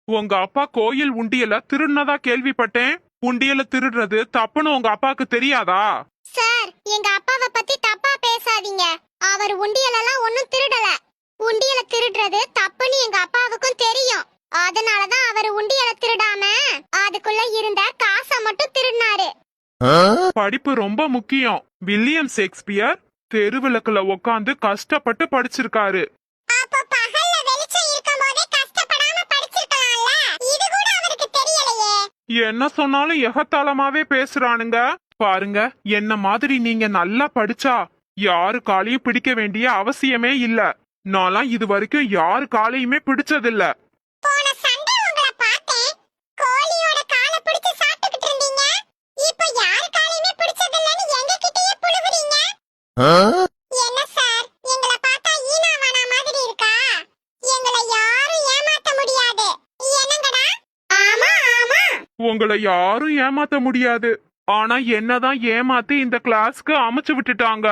உங்க அப்பா கோயில் உண்டியல திருடினதா கேள்விப்பட்டேன். உண்டியல திருடுறது தப்புன்னு உங்க அப்பாக்கு தெரியாதா? சார், எங்க அப்பாவை பத்தி தப்பா பேசாதீங்க. அவர் உண்டியலெல்லாம் ஒண்ணும் திருடல. உண்டியல திருடுறது தப்புன்னு எங்க அப்பாவுக்கும் தெரியும். அதனாலதான் அவர் உண்டியல திருடாம அதுக்குள்ள இருந்த காசை மட்டும் திருடினாரு. படிப்பு ரொம்ப முக்கியம். வில்லியம் ஷேக்ஸ்பியர் தெருவிளக்குல உட்காந்து கஷ்டப்பட்டு படிச்சிருக்காரு. அப்ப பகல்ல வெளிச்சம் இருக்கும்போதே கஷ்டப்படாம படிச்சிருக்கலாம்ல. இது கூட அவருக்கு தெரியலையே. என்ன சொன்னாலும் எகத்தாளமாவே பேசுறானுங்க. பாருங்க, என்ன மாதிரி நீங்க நல்லா படிச்சா யாரு காலையும் பிடிக்க வேண்டிய அவசியமே இல்ல. நான்லாம் இது வரைக்கும் யாரு காலையுமே பிடிச்சதில்ல. போன சண்டே உங்களை பார்த்தேன். கோழியோட காலை பிடிச்சு சாப்பிட்டுக்கிட்டு இருந்தீங்க. இப்போ யார் காலையுமே பிடிச்சதில்லன்னு எங்க கிட்டயே புழுவுறீங்க. என்ன சார், எங்களை பார்த்தா ஈனாவானா மாதிரி இருக்கா? எங்களை யாரும் ஏமாத்த முடியாது. என்னங்கடா? ஆமா ஆமா. உங்களை யாரும் ஏமாத்த முடியாது. ஆனா என்னதான் ஏமாத்தி இந்த கிளாஸ்க்கு அமைச்சு விட்டுட்டாங்க.